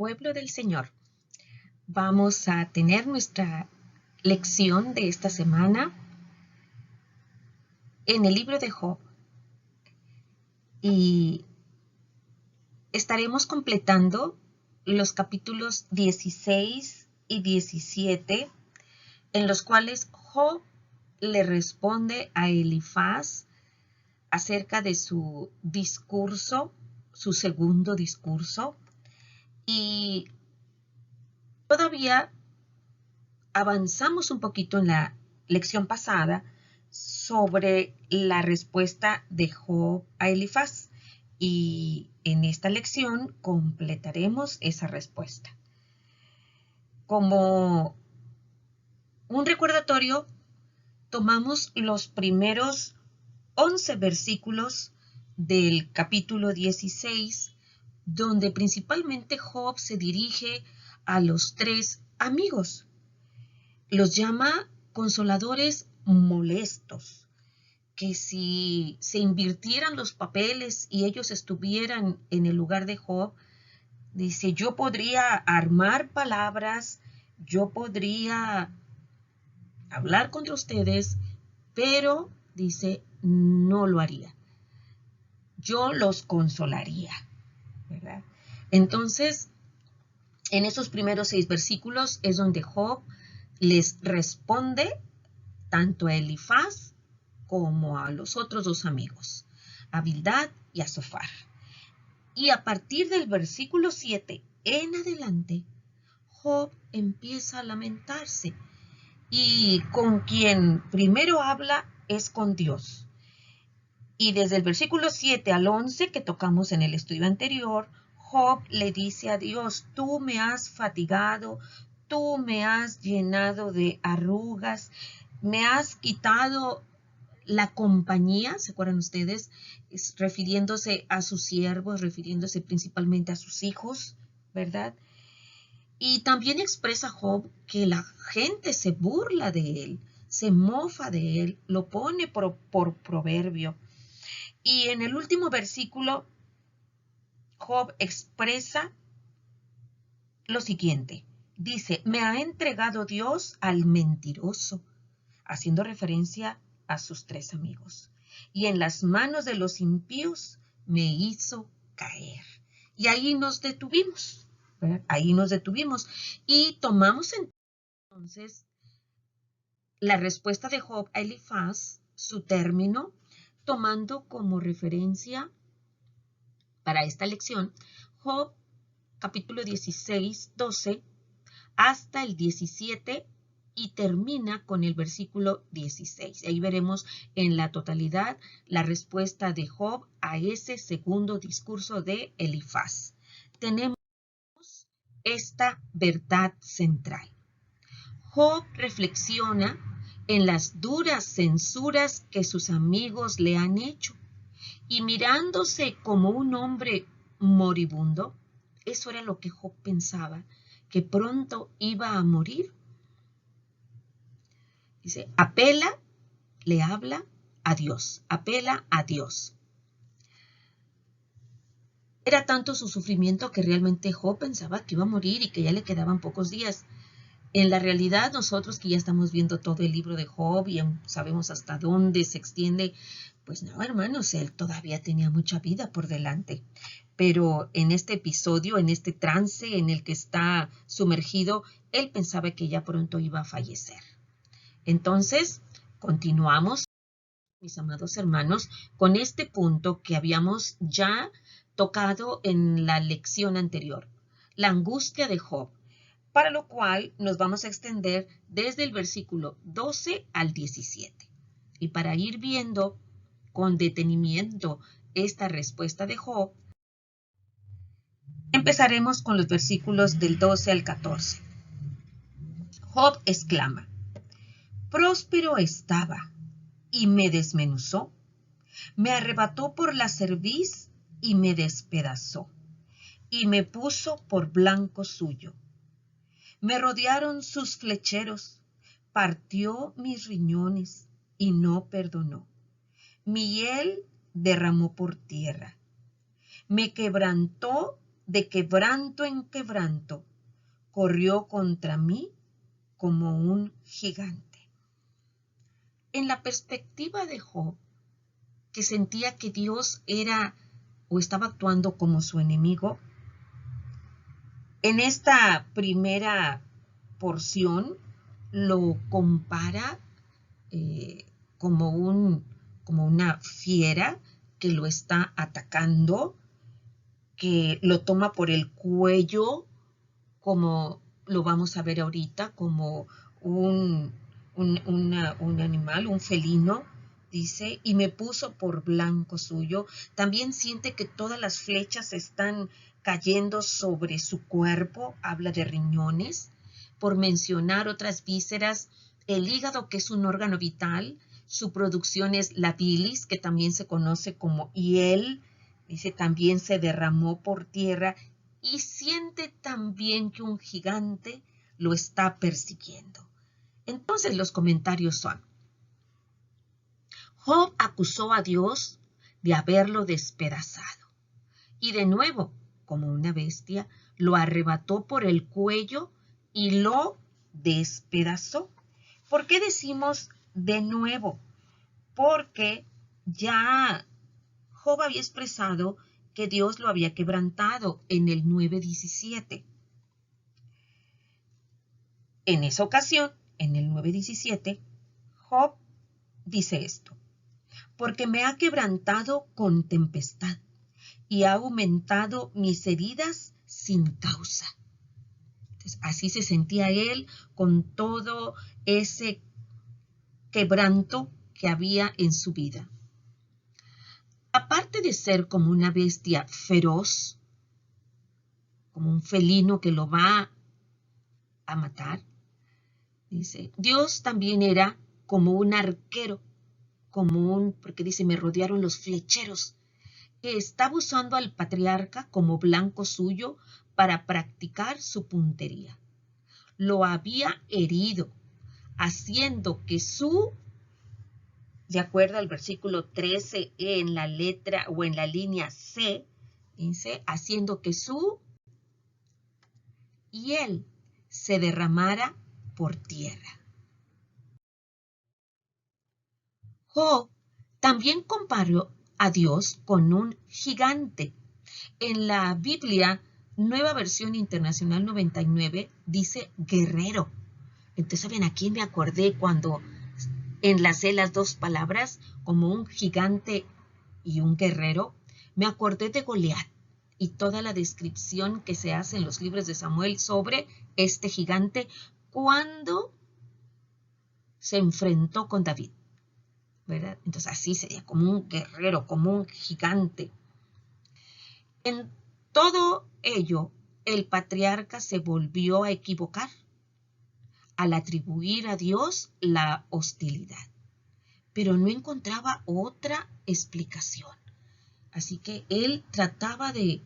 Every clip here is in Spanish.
pueblo del Señor. Vamos a tener nuestra lección de esta semana en el libro de Job y estaremos completando los capítulos 16 y 17 en los cuales Job le responde a Elifaz acerca de su discurso, su segundo discurso, y todavía avanzamos un poquito en la lección pasada sobre la respuesta de Job a Elifaz, y en esta lección completaremos esa respuesta. Como un recordatorio, tomamos los primeros 11 versículos del capítulo 16, donde principalmente Job se dirige a los tres amigos. Los llama consoladores molestos, que si se invirtieran los papeles y ellos estuvieran en el lugar de Job, dice, yo podría armar palabras, yo podría hablar contra ustedes, pero, dice, no lo haría. Yo los consolaría, ¿verdad? Entonces, en esos primeros 6 versículos es donde Job les responde tanto a Elifaz como a los otros dos amigos, a Bildad y a Zofar. Y a partir del versículo 7 en adelante, Job empieza a lamentarse. Y con quien primero habla es con Dios. Y desde el versículo 7 al 11 que tocamos en el estudio anterior, Job le dice a Dios, tú me has fatigado, tú me has llenado de arrugas, me has quitado la compañía, ¿se acuerdan ustedes? Refiriéndose a sus siervos, refiriéndose principalmente a sus hijos, ¿verdad? Y también expresa Job que la gente se burla de él, se mofa de él, lo pone por proverbio. Y en el último versículo, Job expresa lo siguiente. Dice, me ha entregado Dios al mentiroso, haciendo referencia a sus tres amigos. Y en las manos de los impíos me hizo caer. Y ahí nos detuvimos. ¿Verdad? Ahí nos detuvimos y tomamos entonces la respuesta de Job a Elifaz, su término, tomando como referencia para esta lección Job capítulo 16, 12 hasta el 17 y termina con el versículo 16. Ahí veremos en la totalidad la respuesta de Job a ese segundo discurso de Elifaz. Tenemos esta verdad central. Job reflexiona en las duras censuras que sus amigos le han hecho y mirándose como un hombre moribundo, eso era lo que Job pensaba, que pronto iba a morir. Dice, le habla a Dios, apela a Dios. Era tanto su sufrimiento que realmente Job pensaba que iba a morir y que ya le quedaban pocos días. En la realidad, nosotros que ya estamos viendo todo el libro de Job y sabemos hasta dónde se extiende, pues no, hermanos, él todavía tenía mucha vida por delante. Pero en este episodio, en este trance en el que está sumergido, él pensaba que ya pronto iba a fallecer. Entonces, continuamos, mis amados hermanos, con este punto que habíamos ya tocado en la lección anterior, la angustia de Job, para lo cual nos vamos a extender desde el versículo 12 al 17. Y para ir viendo con detenimiento esta respuesta de Job, empezaremos con los versículos del 12 al 14. Job exclama, próspero estaba y me desmenuzó, me arrebató por la cerviz y me despedazó, y me puso por blanco suyo. Me rodearon sus flecheros, partió mis riñones y no perdonó. Mi hiel derramó por tierra. Me quebrantó de quebranto en quebranto, corrió contra mí como un gigante. En la perspectiva de Job, que sentía que Dios era o estaba actuando como su enemigo, en esta primera porción lo compara como una fiera que lo está atacando, que lo toma por el cuello, como lo vamos a ver ahorita, como un animal, un felino, dice, y me puso por blanco suyo. También siente que todas las flechas están cayendo sobre su cuerpo, habla de riñones, por mencionar otras vísceras, el hígado, que es un órgano vital, su producción es la bilis, que también se conoce como hiel, dice, también se derramó por tierra, y siente también que un gigante lo está persiguiendo. Entonces los comentarios son: Job acusó a Dios de haberlo despedazado, y de nuevo, como una bestia, lo arrebató por el cuello y lo despedazó. ¿Por qué decimos de nuevo? Porque ya Job había expresado que Dios lo había quebrantado en el 9:17. En esa ocasión, en el 9:17, Job dice esto: porque me ha quebrantado con tempestad y ha aumentado mis heridas sin causa. Entonces, así se sentía él con todo ese quebranto que había en su vida. Aparte de ser como una bestia feroz, como un felino que lo va a matar, dice, Dios también era como un arquero, porque dice, me rodearon los flecheros, que estaba usando al patriarca como blanco suyo para practicar su puntería. Lo había herido, haciendo que de acuerdo al versículo 13, en la letra o en la línea C, dice, haciendo que hiel se derramara por tierra. Job también comparó a Dios con un gigante. En la Biblia, Nueva Versión Internacional 99, dice guerrero. Entonces, ¿saben a quién me acordé cuando enlacé las dos palabras como un gigante y un guerrero? Me acordé de Goliat y toda la descripción que se hace en los libros de Samuel sobre este gigante cuando se enfrentó con David, ¿verdad? Entonces así sería, como un guerrero, como un gigante. En todo ello, el patriarca se volvió a equivocar al atribuir a Dios la hostilidad, pero no encontraba otra explicación. Así que él trataba de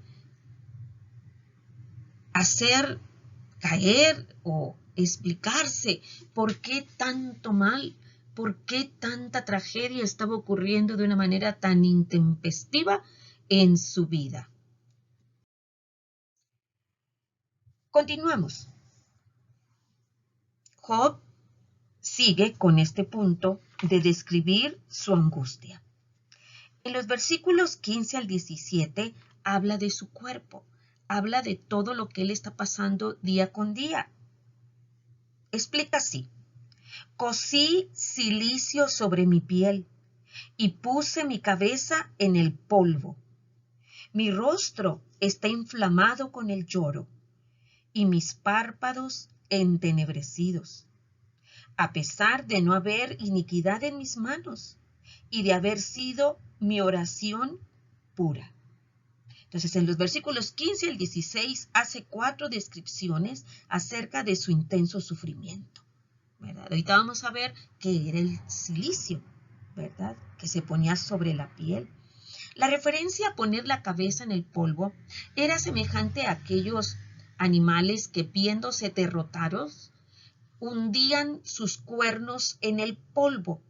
hacer caer o explicarse por qué tanto mal, por qué tanta tragedia estaba ocurriendo de una manera tan intempestiva en su vida. Continuamos. Job sigue con este punto de describir su angustia. En los versículos 15 al 17 habla de su cuerpo, habla de todo lo que él está pasando día con día. Explica así: cosí cilicio sobre mi piel y puse mi cabeza en el polvo. Mi rostro está inflamado con el lloro y mis párpados entenebrecidos, a pesar de no haber iniquidad en mis manos y de haber sido mi oración pura. Entonces, en los versículos 15 al 16 hace 4 descripciones acerca de su intenso sufrimiento, ¿verdad? Ahorita vamos a ver qué era el cilicio, ¿verdad? Que se ponía sobre la piel. La referencia a poner la cabeza en el polvo era semejante a aquellos animales que, viéndose derrotados, hundían sus cuernos en el polvo.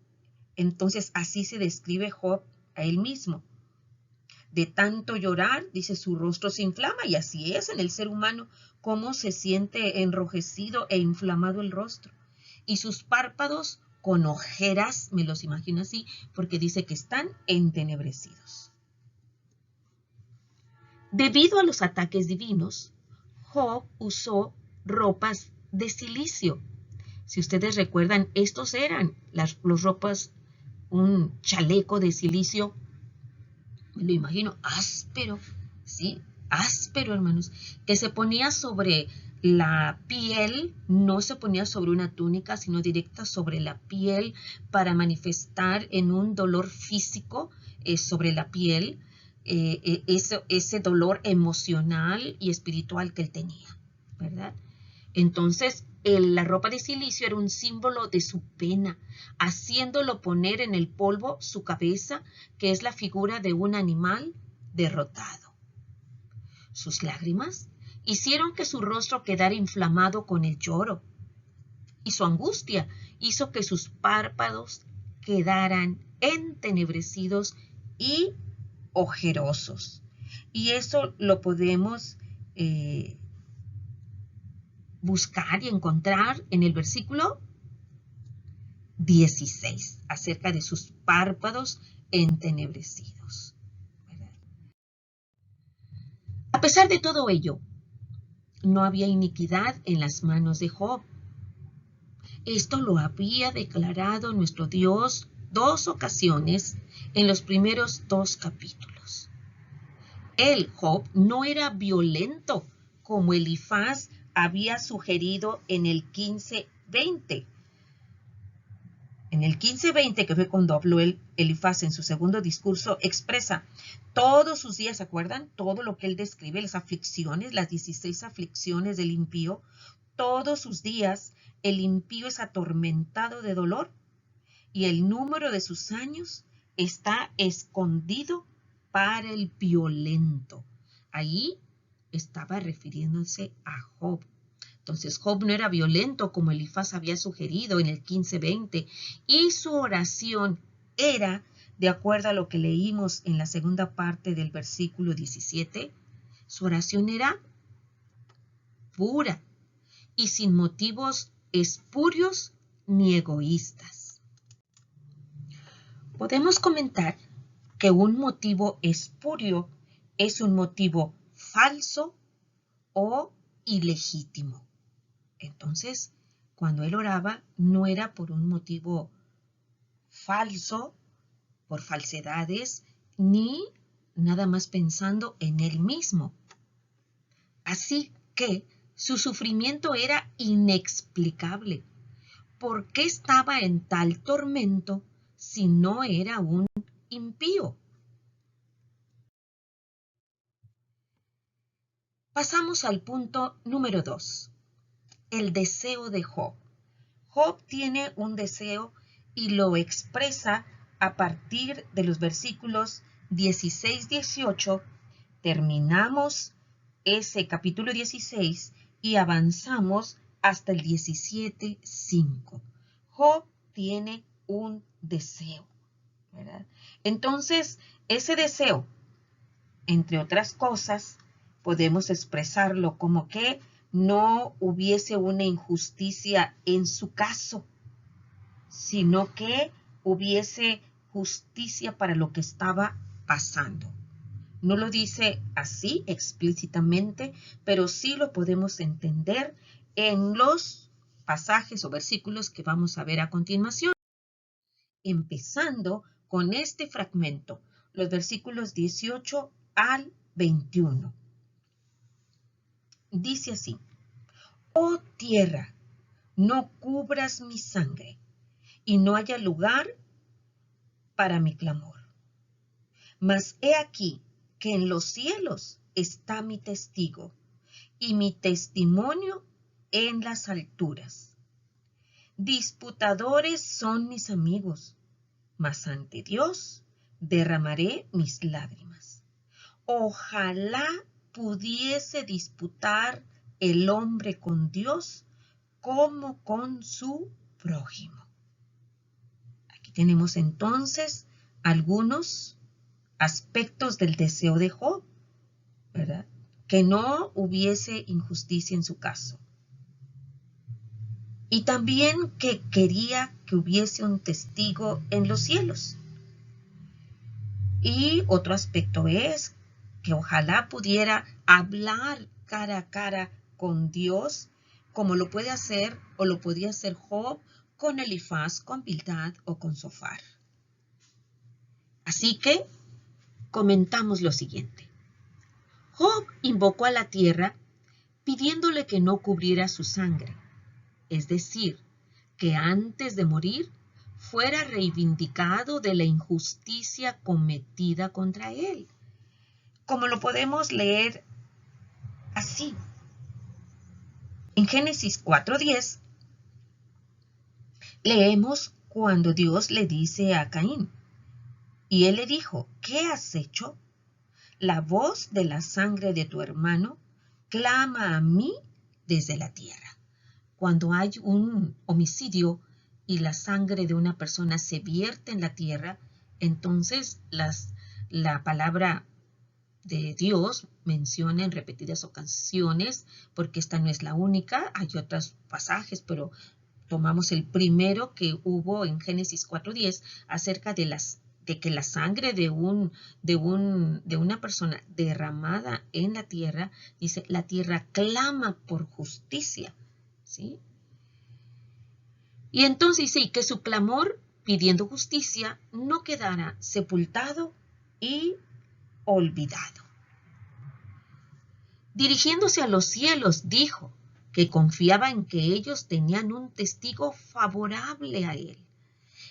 Entonces así se describe Job a él mismo. De tanto llorar, dice, su rostro se inflama, y así es en el ser humano, cómo se siente enrojecido e inflamado el rostro. Y sus párpados con ojeras, me los imagino así, porque dice que están entenebrecidos. Debido a los ataques divinos, Job usó ropas de silicio. Si ustedes recuerdan, estos eran las ropas, un chaleco de silicio, me lo imagino áspero, ¿sí? Áspero, hermanos, que se ponía sobre la piel, no se ponía sobre una túnica, sino directa sobre la piel para manifestar en un dolor físico sobre la piel, ese dolor emocional y espiritual que él tenía, ¿verdad? Entonces, la ropa de silicio era un símbolo de su pena, haciéndolo poner en el polvo su cabeza, que es la figura de un animal derrotado. Sus lágrimas hicieron que su rostro quedara inflamado con el lloro, y su angustia hizo que sus párpados quedaran entenebrecidos y ojerosos. Y eso lo podemos buscar y encontrar en el versículo 16, acerca de sus párpados entenebrecidos. ¿Verdad? A pesar de todo ello, no había iniquidad en las manos de Job. Esto lo había declarado nuestro Dios 2 ocasiones en los primeros 2 capítulos. Él, Job, no era violento como Elifaz había sugerido en el 15:20. En el 15:20, que fue cuando habló Elifaz en su segundo discurso, expresa todos sus días, ¿se acuerdan? Todo lo que él describe, las aflicciones, las 16 aflicciones del impío. Todos sus días el impío es atormentado de dolor y el número de sus años está escondido para el violento. Ahí estaba refiriéndose a Job. Entonces Job no era violento como Elifaz había sugerido en el 15:20, y su oración era, de acuerdo a lo que leímos en la segunda parte del versículo 17, su oración era pura y sin motivos espurios ni egoístas. Podemos comentar que un motivo espurio es un motivo falso o ilegítimo. Entonces, cuando él oraba, no era por un motivo falso, por falsedades, ni nada más pensando en él mismo. Así que su sufrimiento era inexplicable. ¿Por qué estaba en tal tormento si no era un impío? Pasamos al punto número 2. El deseo de Job. Job tiene un deseo y lo expresa a partir de los versículos 16-18. Terminamos ese capítulo 16 y avanzamos hasta el 17:5. Job tiene un deseo, ¿verdad? Entonces, ese deseo, entre otras cosas, podemos expresarlo como que no hubiese una injusticia en su caso, sino que hubiese justicia para lo que estaba pasando. No lo dice así explícitamente, pero sí lo podemos entender en los pasajes o versículos que vamos a ver a continuación. Empezando con este fragmento, los versículos 18 al 21. Dice así: Oh tierra, no cubras mi sangre, y no haya lugar para mi clamor. Mas he aquí que en los cielos está mi testigo, y mi testimonio en las alturas. Disputadores son mis amigos, mas ante Dios derramaré mis lágrimas. Ojalá pudiese disputar el hombre con Dios como con su prójimo. Aquí tenemos entonces algunos aspectos del deseo de Job, ¿verdad? Que no hubiese injusticia en su caso. Y también que quería que hubiese un testigo en los cielos. Y otro aspecto es que ojalá pudiera hablar cara a cara con Dios, como lo puede hacer o lo podía hacer Job con Elifaz, con Bildad o con Zofar. Así que comentamos lo siguiente. Job invocó a la tierra pidiéndole que no cubriera su sangre, es decir, que antes de morir fuera reivindicado de la injusticia cometida contra él. Como lo podemos leer así. En Génesis 4:10 leemos cuando Dios le dice a Caín, y él le dijo, ¿qué has hecho? La voz de la sangre de tu hermano clama a mí desde la tierra. Cuando hay un homicidio y la sangre de una persona se vierte en la tierra, entonces la palabra de Dios menciona en repetidas ocasiones, porque esta no es la única, hay otros pasajes, pero tomamos el primero que hubo en Génesis 4:10 acerca de que la sangre de una persona derramada en la tierra, dice, la tierra clama por justicia, ¿sí? Y entonces sí, que su clamor pidiendo justicia no quedara sepultado y olvidado. Dirigiéndose a los cielos, dijo que confiaba en que ellos tenían un testigo favorable a él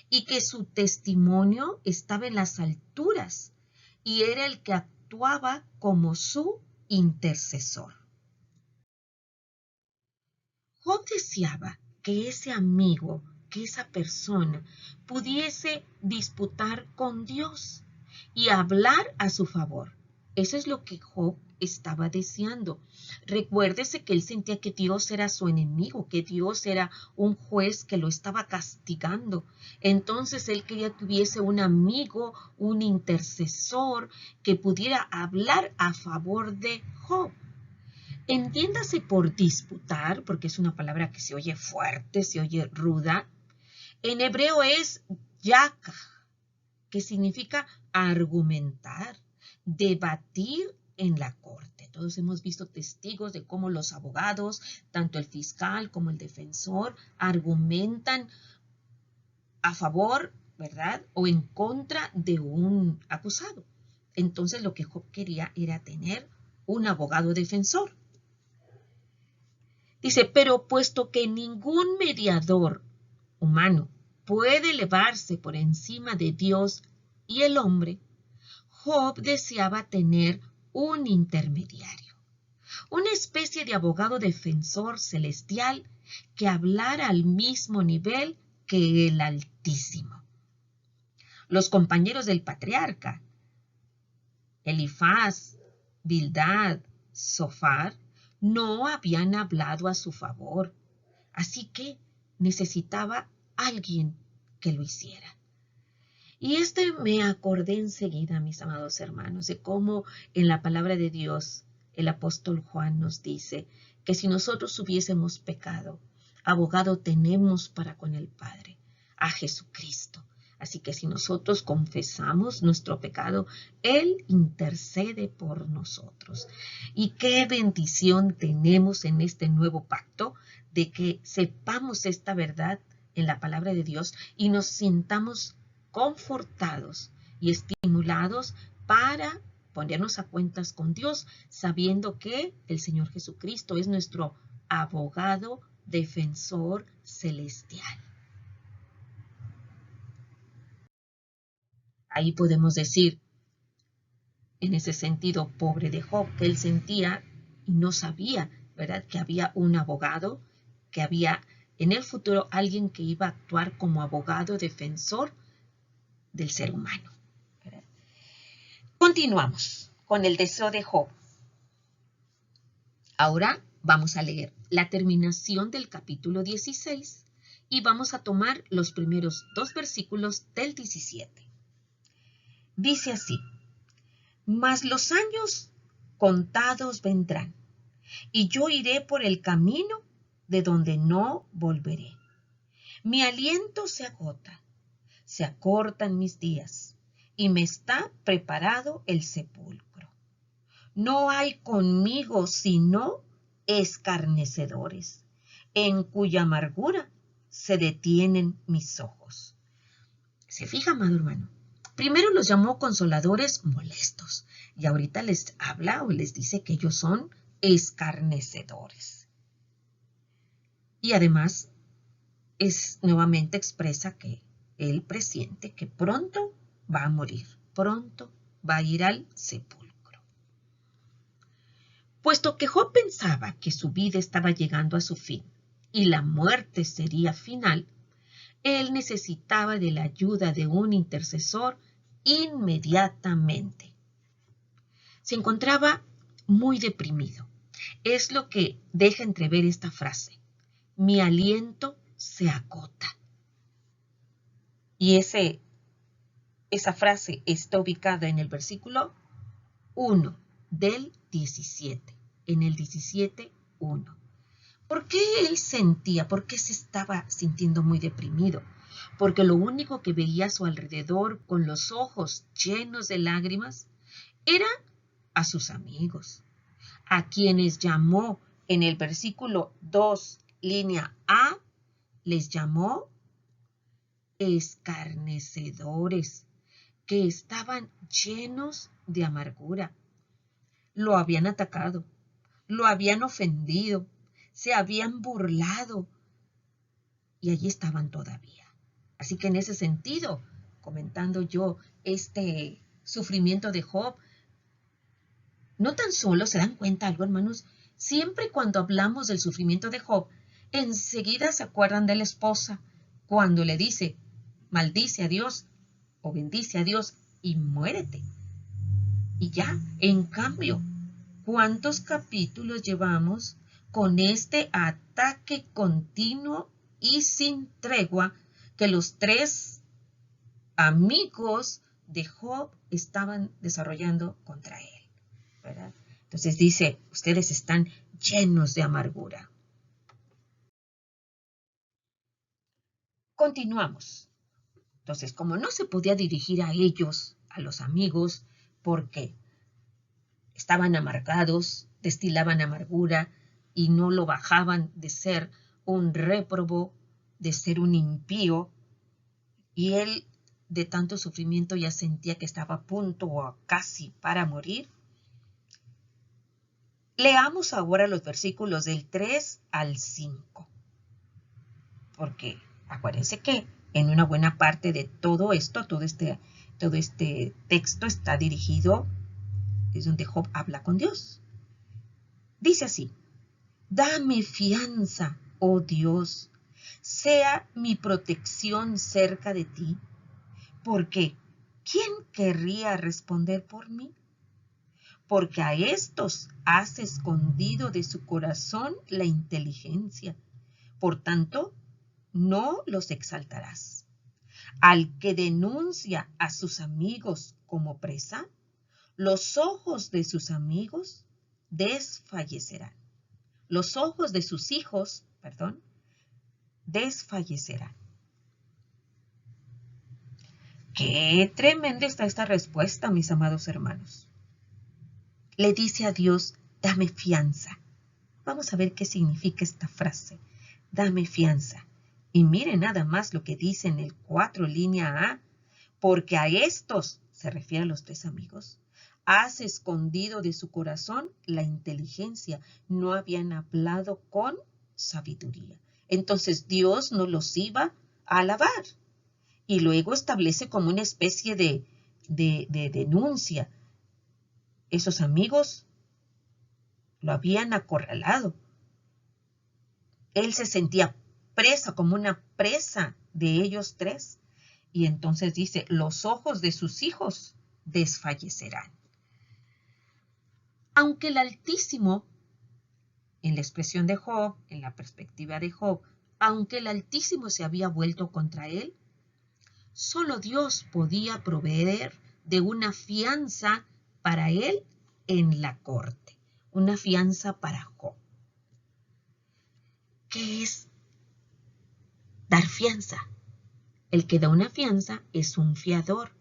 y que su testimonio estaba en las alturas y era el que actuaba como su intercesor. Job deseaba que ese amigo, que esa persona pudiese disputar con Dios y hablar a su favor. Eso es lo que Job estaba deseando. Recuérdese que él sentía que Dios era su enemigo, que Dios era un juez que lo estaba castigando. Entonces él quería que hubiese un amigo, un intercesor que pudiera hablar a favor de Job. Entiéndase por disputar, porque es una palabra que se oye fuerte, se oye ruda. En hebreo es yaka, que significa argumentar, debatir en la corte. Todos hemos visto testigos de cómo los abogados, tanto el fiscal como el defensor, argumentan a favor, ¿verdad? O en contra de un acusado. Entonces lo que Job quería era tener un abogado defensor. Dice, pero puesto que ningún mediador humano puede elevarse por encima de Dios y el hombre, Job deseaba tener un intermediario, una especie de abogado defensor celestial que hablara al mismo nivel que el Altísimo. Los compañeros del patriarca, Elifaz, Bildad, Zofar, no habían hablado a su favor, así que necesitaba alguien que lo hiciera. Y me acordé enseguida, mis amados hermanos, de cómo en la palabra de Dios el apóstol Juan nos dice que si nosotros hubiésemos pecado, abogado tenemos para con el Padre, a Jesucristo. Así que si nosotros confesamos nuestro pecado, Él intercede por nosotros. Y qué bendición tenemos en este nuevo pacto de que sepamos esta verdad en la palabra de Dios y nos sintamos confortados y estimulados para ponernos a cuentas con Dios, sabiendo que el Señor Jesucristo es nuestro abogado defensor celestial. Ahí podemos decir, en ese sentido, pobre de Job, que él sentía y no sabía, ¿verdad?, que había un abogado, que había en el futuro alguien que iba a actuar como abogado defensor del ser humano. Continuamos con el deseo de Job. Ahora vamos a leer la terminación del capítulo 16 y vamos a tomar los primeros 2 versículos del 17. Dice así, Mas los años contados vendrán, y yo iré por el camino de donde no volveré. Mi aliento se agota, se acortan mis días, y me está preparado el sepulcro. No hay conmigo sino escarnecedores, en cuya amargura se detienen mis ojos. ¿Se fija, amado hermano? Primero los llamó consoladores molestos, y ahorita les habla o les dice que ellos son escarnecedores. Y además, nuevamente expresa que él presiente que pronto va a morir, pronto va a ir al sepulcro. Puesto que Job pensaba que su vida estaba llegando a su fin y la muerte sería final, él necesitaba de la ayuda de un intercesor inmediatamente. Se encontraba muy deprimido. Es lo que deja entrever esta frase. Mi aliento se agota. Y esa frase está ubicada en el versículo 1 del 17. En el 17:1. ¿Por qué él sentía? ¿Por qué se estaba sintiendo muy deprimido? Porque lo único que veía a su alrededor con los ojos llenos de lágrimas era a sus amigos, a quienes llamó en el versículo 2, línea A, les llamó escarnecedores, que estaban llenos de amargura. Lo habían atacado, lo habían ofendido, se habían burlado y allí estaban todavía. Así que en ese sentido, comentando yo este sufrimiento de Job, no tan solo se dan cuenta algo, hermanos, siempre cuando hablamos del sufrimiento de Job, enseguida se acuerdan de la esposa cuando le dice, maldice a Dios o bendice a Dios y muérete. Y ya, en cambio, ¿cuántos capítulos llevamos con este ataque continuo y sin tregua que los tres amigos de Job estaban desarrollando contra él? ¿Verdad? Entonces dice, ustedes están llenos de amargura. Continuamos. Entonces, como no se podía dirigir a ellos, a los amigos, porque estaban amargados, destilaban amargura y no lo bajaban de ser un réprobo, de ser un impío, y él de tanto sufrimiento ya sentía que estaba a punto o casi para morir. Leamos ahora los versículos del 3 al 5, porque acuérdense que en una buena parte de todo esto, todo este texto está dirigido, es donde Job habla con Dios. Dice así, dame fianza, oh Dios, sea mi protección cerca de ti, porque ¿quién querría responder por mí? Porque a estos has escondido de su corazón la inteligencia. Por tanto, no los exaltarás. Al que denuncia a sus amigos como presa, los ojos de sus amigos desfallecerán. Los ojos de sus hijos, desfallecerán. Qué tremenda está esta respuesta, mis amados hermanos. Le dice a Dios, dame fianza. Vamos a ver qué significa esta frase. Dame fianza. Y mire nada más lo que dice en el 4, línea A. Porque a estos, se refiere a los tres amigos, has escondido de su corazón la inteligencia. No habían hablado con sabiduría. Entonces Dios no los iba a alabar. Y luego establece como una especie de denuncia. Esos amigos lo habían acorralado. Él se sentía presa, como una presa de ellos tres. Y entonces dice, los ojos de sus hijos desfallecerán. Aunque el Altísimo, en la expresión de Job, en la perspectiva de Job, aunque el Altísimo se había vuelto contra él, solo Dios podía proveer de una fianza para él en la corte. Una fianza para Job. ¿Qué es dar fianza? El que da una fianza es un fiador.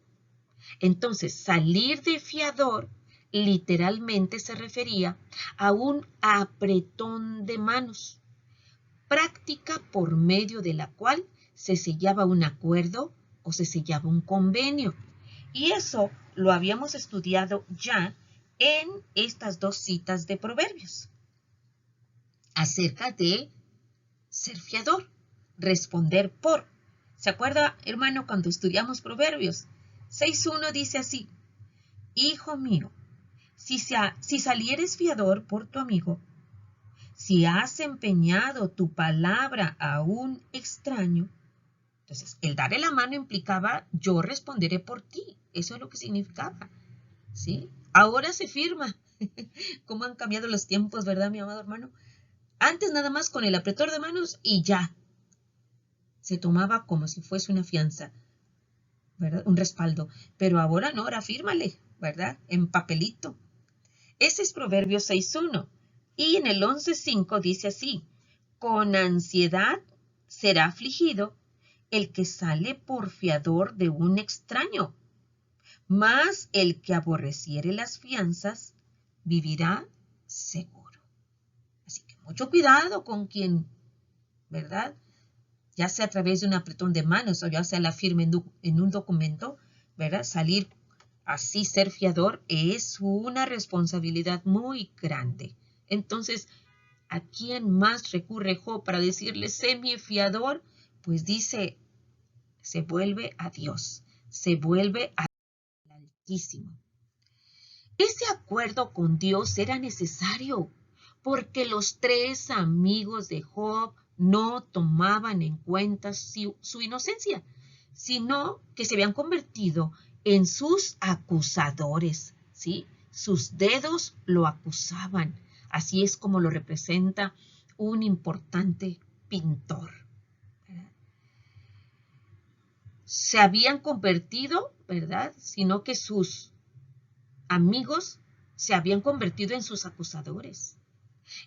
Entonces, salir de fiador literalmente se refería a un apretón de manos, práctica por medio de la cual se sellaba un acuerdo o se sellaba un convenio. Y eso lo habíamos estudiado ya en estas dos citas de Proverbios, acerca de ser fiador, responder por. ¿Se acuerda, hermano, cuando estudiamos Proverbios? 6.1 dice así: Hijo mío, si salieres fiador por tu amigo, si has empeñado tu palabra a un extraño, entonces el darle la mano implicaba yo responderé por ti. Eso es lo que significaba, ¿sí? Ahora se firma. ¿Cómo han cambiado los tiempos, verdad, mi amado hermano? Antes nada más con el apretón de manos y ya. Se tomaba como si fuese una fianza, ¿verdad? Un respaldo. Pero ahora no, ahora fírmale, ¿verdad? En papelito. Ese es Proverbios 6.1. Y en el 11.5 dice así: con ansiedad será afligido el que sale por fiador de un extraño, mas el que aborreciere las fianzas vivirá seguro. Así que mucho cuidado con quien, ¿verdad? Ya sea a través de un apretón de manos o ya sea la firma en un documento, ¿verdad? Salir así, ser fiador, es una responsabilidad muy grande. Entonces, ¿a quién más recurre Job para decirle, sé mi fiador? Pues dice, se vuelve a Dios, se vuelve al Altísimo. Ese acuerdo con Dios era necesario porque los tres amigos de Job no tomaban en cuenta su inocencia, sino que se habían convertido en sus acusadores, ¿sí? Sus dedos lo acusaban. Así es como lo representa un importante pintor. Se habían convertido, ¿verdad? Sino que sus amigos se habían convertido en sus acusadores,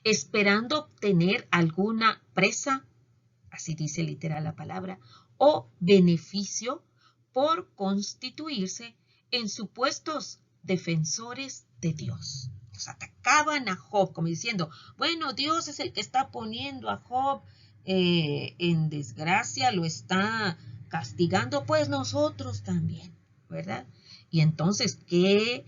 esperando obtener alguna presa, así dice literal la palabra, o beneficio por constituirse en supuestos defensores de Dios. Los atacaban a Job como diciendo, bueno, Dios es el que está poniendo a Job en desgracia, lo está castigando, pues nosotros también, ¿verdad? Y entonces, ¿qué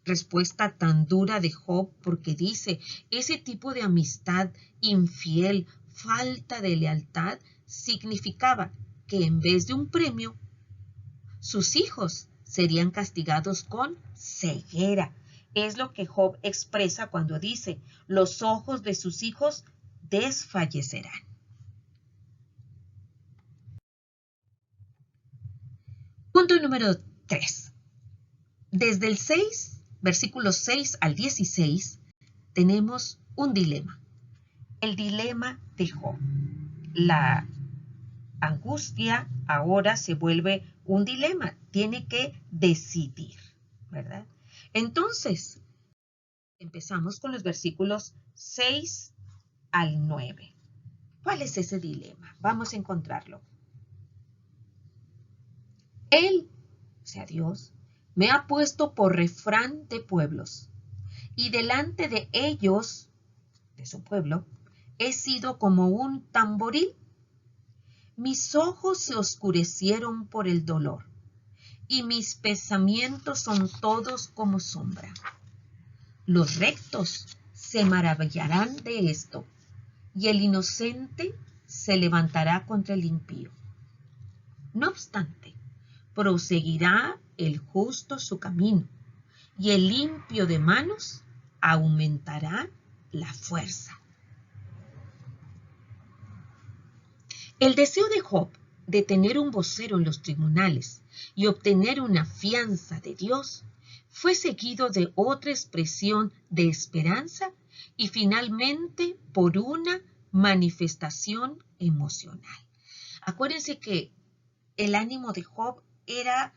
respuesta tan dura de Job? Porque dice, ese tipo de amistad infiel, falta de lealtad, significaba que en vez de un premio, sus hijos serían castigados con ceguera. Es lo que Job expresa cuando dice, los ojos de sus hijos desfallecerán. Punto número 3. Desde el 6, versículos 6 al 16, tenemos un dilema. El dilema de Job. La angustia ahora se vuelve un dilema. Tiene que decidir, ¿verdad? Entonces, empezamos con los versículos 6 al 9. ¿Cuál es ese dilema? Vamos a encontrarlo. Él, o sea Dios, me ha puesto por refrán de pueblos, y delante de ellos, de su pueblo, he sido como un tamboril. Mis ojos se oscurecieron por el dolor, y mis pensamientos son todos como sombra. Los rectos se maravillarán de esto, y el inocente se levantará contra el impío. No obstante, proseguirá el justo su camino, y el limpio de manos aumentará la fuerza. El deseo de Job de tener un vocero en los tribunales y obtener una fianza de Dios fue seguido de otra expresión de esperanza y finalmente por una manifestación emocional. Acuérdense que el ánimo de Job era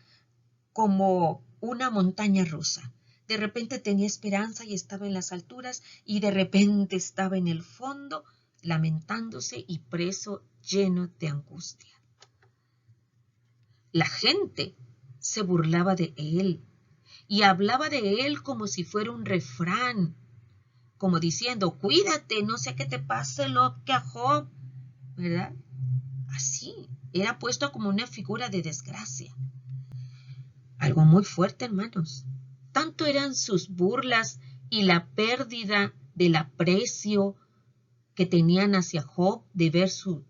como una montaña rusa. De repente tenía esperanza y estaba en las alturas y de repente estaba en el fondo lamentándose y preso, lleno de angustia. La gente se burlaba de él y hablaba de él como si fuera un refrán, como diciendo, cuídate, no sea que te pase lo que a Job, ¿verdad? Así, era puesto como una figura de desgracia. Algo muy fuerte, hermanos. Tanto eran sus burlas y la pérdida del aprecio que tenían hacia Job de ver su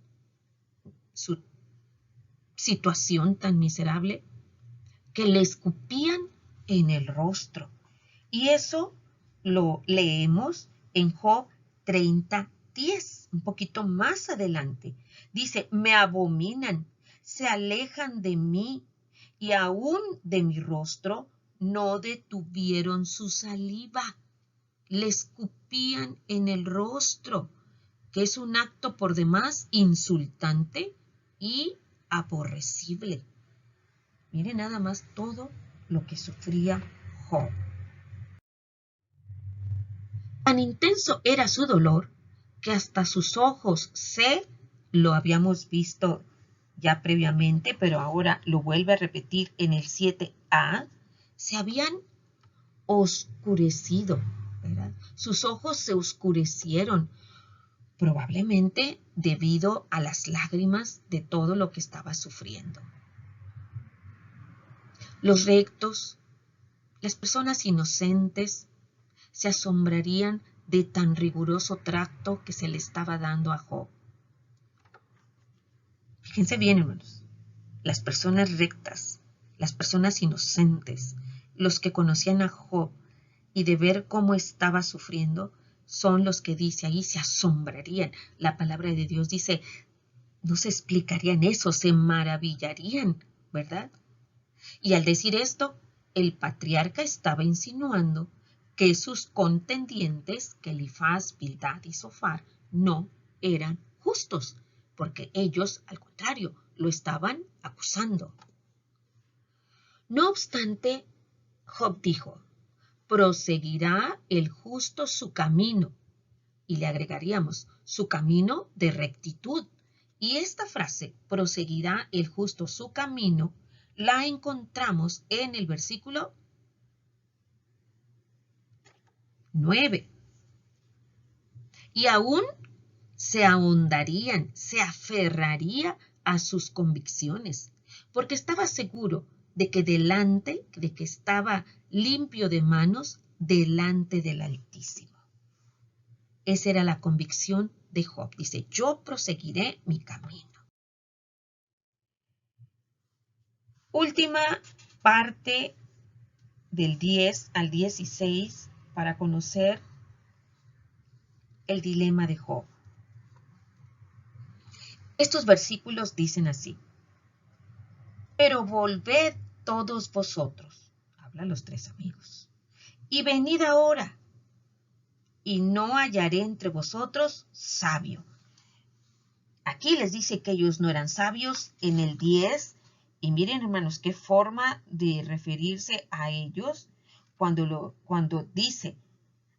situación tan miserable, que le escupían en el rostro. Y eso lo leemos en Job 30:10, un poquito más adelante. Dice, me abominan, se alejan de mí, y aún de mi rostro no detuvieron su saliva. Le escupían en el rostro, que es un acto por demás insultante y aborrecible. Mire nada más todo lo que sufría Job. Tan intenso era su dolor que hasta sus ojos lo habíamos visto ya previamente, pero ahora lo vuelve a repetir en el 7a, se habían oscurecido, ¿verdad? Sus ojos se oscurecieron, probablemente debido a las lágrimas de todo lo que estaba sufriendo. Los rectos, las personas inocentes, se asombrarían de tan riguroso trato que se le estaba dando a Job. Fíjense bien, hermanos, las personas rectas, las personas inocentes, los que conocían a Job y de ver cómo estaba sufriendo, son los que dice ahí, se asombrarían. La palabra de Dios dice, no se explicarían eso, se maravillarían, ¿verdad? Y al decir esto, el patriarca estaba insinuando que sus contendientes, que Elifaz, Bildad y Zofar, no eran justos, porque ellos, al contrario, lo estaban acusando. No obstante, Job dijo, proseguirá el justo su camino, y le agregaríamos, su camino de rectitud. Y esta frase, proseguirá el justo su camino, la encontramos en el versículo 9. Y aún se ahondarían, se aferraría a sus convicciones, porque estaba seguro de que estaba limpio de manos delante del Altísimo. Esa era la convicción de Job. Dice, yo proseguiré mi camino. Última parte del 10 al 16 para conocer el dilema de Job. Estos versículos dicen así, pero volved todos vosotros, habla los tres amigos, y venid ahora, y no hallaré entre vosotros sabio. Aquí les dice que ellos no eran sabios en el 10, y miren hermanos, qué forma de referirse a ellos cuando dice,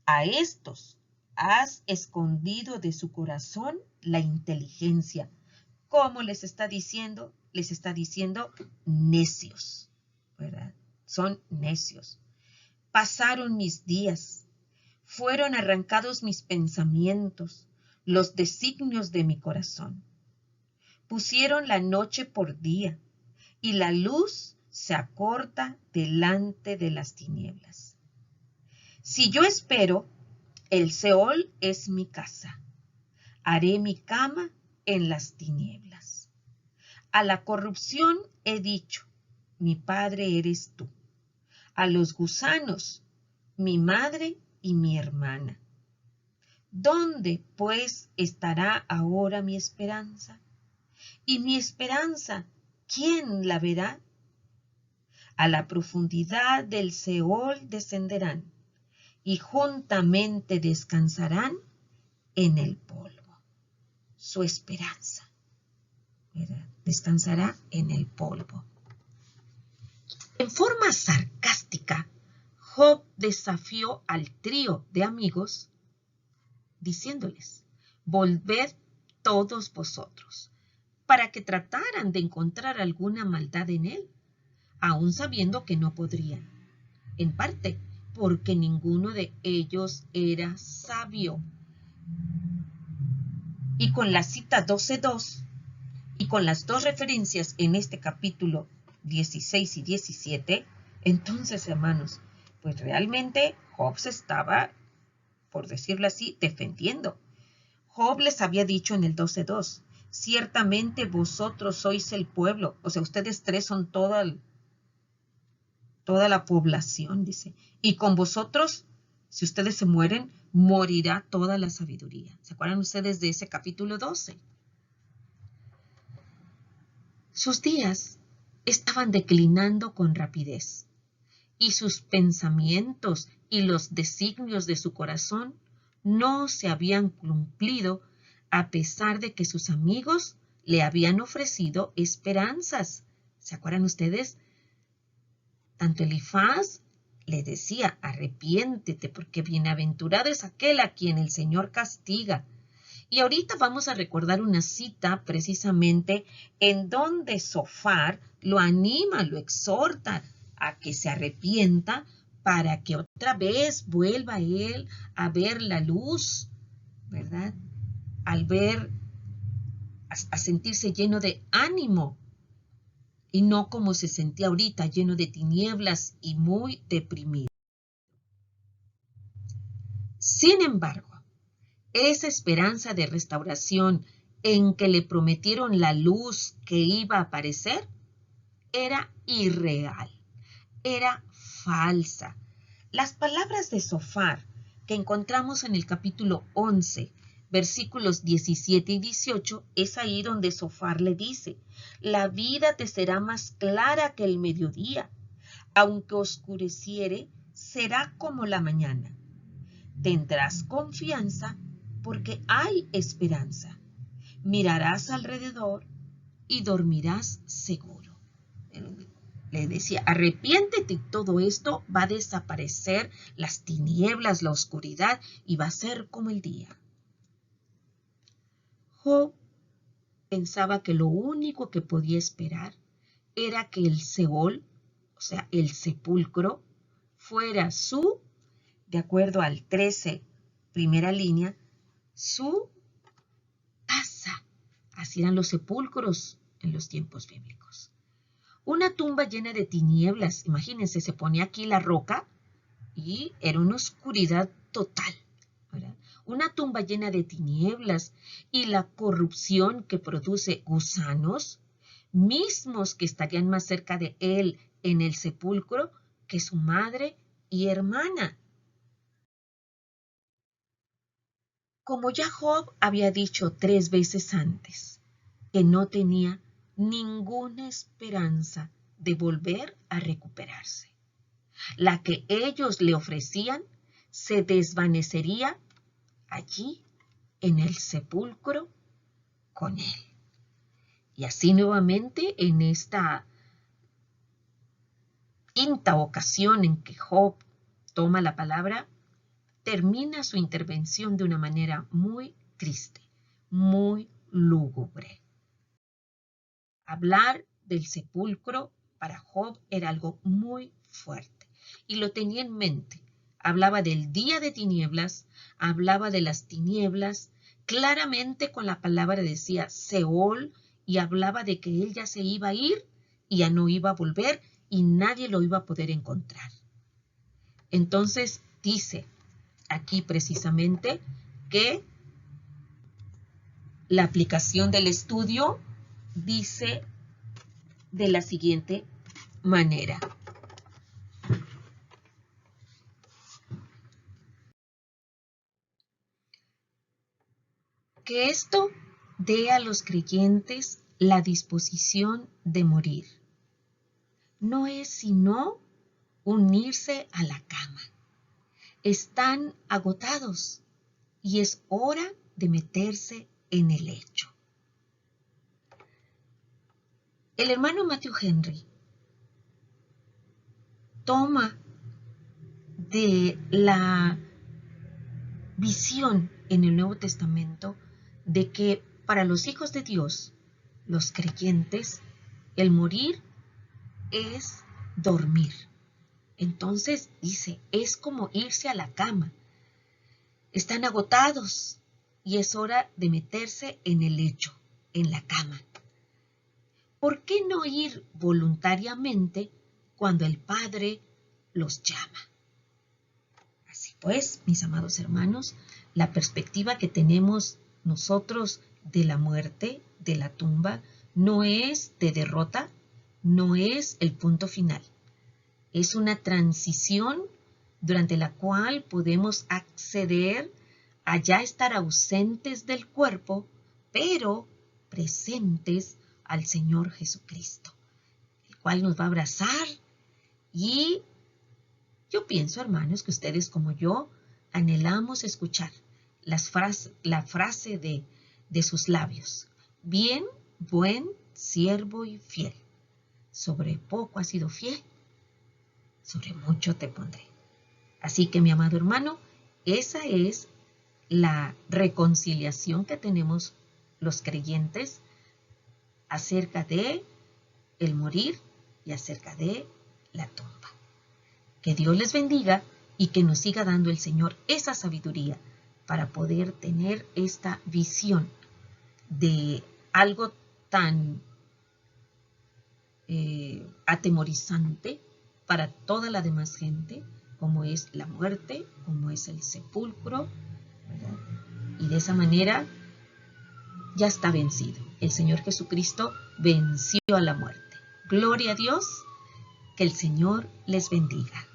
a estos has escondido de su corazón la inteligencia. ¿Cómo les está diciendo? Les está diciendo necios, ¿verdad? Son necios. Pasaron mis días, fueron arrancados mis pensamientos, los designios de mi corazón. Pusieron la noche por día, y la luz se acorta delante de las tinieblas. Si yo espero, el Seol es mi casa. Haré mi cama en las tinieblas. A la corrupción he dicho, mi padre eres tú. A los gusanos, mi madre y mi hermana. ¿Dónde, pues, estará ahora mi esperanza? Y mi esperanza, ¿quién la verá? A la profundidad del Seol descenderán, y juntamente descansarán en el polvo. Su esperanza, ¿verdad? Descansará en el polvo. En forma sarcástica, Job desafió al trío de amigos diciéndoles: volved todos vosotros, para que trataran de encontrar alguna maldad en él, aun sabiendo que no podrían, en parte porque ninguno de ellos era sabio. Y con la cita 12:2 y con las dos referencias en este capítulo 16 y 17, entonces, hermanos, pues realmente Job se estaba, por decirlo así, defendiendo. Job les había dicho en el 12:2, ciertamente vosotros sois el pueblo, o sea, ustedes tres son toda la población, dice, y con vosotros, si ustedes se mueren, morirá toda la sabiduría. ¿Se acuerdan ustedes de ese capítulo 12? Sus días estaban declinando con rapidez, y sus pensamientos y los designios de su corazón no se habían cumplido, a pesar de que sus amigos le habían ofrecido esperanzas. ¿Se acuerdan ustedes? Tanto Elifaz le decía: arrepiéntete, porque bienaventurado es aquel a quien el Señor castiga. Y ahorita vamos a recordar una cita precisamente en donde Zofar lo anima, lo exhorta a que se arrepienta para que otra vez vuelva él a ver la luz, ¿verdad? Al ver, a sentirse lleno de ánimo y no como se sentía ahorita, lleno de tinieblas y muy deprimido. Sin embargo, esa esperanza de restauración en que le prometieron la luz que iba a aparecer era irreal, era falsa. Las palabras de Zofar que encontramos en el capítulo 11, versículos 17 y 18, es ahí donde Zofar le dice: la vida te será más clara que el mediodía, aunque oscureciere, será como la mañana. Tendrás confianza porque hay esperanza. Mirarás alrededor y dormirás seguro. Le decía: arrepiéntete, todo esto va a desaparecer, las tinieblas, la oscuridad, y va a ser como el día. Job pensaba que lo único que podía esperar era que el Seol, o sea, el sepulcro, fuera su, de acuerdo al 13, primera línea, su casa. Así eran los sepulcros en los tiempos bíblicos. Una tumba llena de tinieblas. Imagínense, se ponía aquí la roca y era una oscuridad total, ¿verdad? Una tumba llena de tinieblas y la corrupción que produce gusanos, mismos que estarían más cerca de él en el sepulcro que su madre y hermana. Como ya Job había dicho 3 veces antes, que no tenía ninguna esperanza de volver a recuperarse. La que ellos le ofrecían se desvanecería allí en el sepulcro con él. Y así nuevamente en esta quinta ocasión en que Job toma la palabra, termina su intervención de una manera muy triste, muy lúgubre. Hablar del sepulcro para Job era algo muy fuerte y lo tenía en mente. Hablaba del día de tinieblas, hablaba de las tinieblas, claramente con la palabra decía Seol, y hablaba de que él ya se iba a ir y ya no iba a volver y nadie lo iba a poder encontrar. Entonces dice aquí precisamente que la aplicación del estudio dice de la siguiente manera. Que esto dé a los creyentes la disposición de morir. No es sino unirse a la cama. Están agotados y es hora de meterse en el lecho. El hermano Matthew Henry toma de la visión en el Nuevo Testamento de que para los hijos de Dios, los creyentes, el morir es dormir. Entonces dice, es como irse a la cama. Están agotados y es hora de meterse en el lecho, en la cama. ¿Por qué no ir voluntariamente cuando el Padre los llama? Así pues, mis amados hermanos, la perspectiva que tenemos nosotros de la muerte, de la tumba, no es de derrota, no es el punto final. Es una transición durante la cual podemos acceder a ya estar ausentes del cuerpo, pero presentes al Señor Jesucristo, el cual nos va a abrazar. Y yo pienso, hermanos, que ustedes como yo anhelamos escuchar la frase de sus labios. Bien, buen siervo y fiel. Sobre poco has sido fiel, sobre mucho te pondré. Así que, mi amado hermano, esa es la reconciliación que tenemos los creyentes acerca de el morir y acerca de la tumba. Que Dios les bendiga y que nos siga dando el Señor esa sabiduría para poder tener esta visión de algo tan atemorizante para toda la demás gente, como es la muerte, como es el sepulcro, ¿verdad? Y de esa manera ya está vencido. El Señor Jesucristo venció a la muerte. Gloria a Dios, que el Señor les bendiga.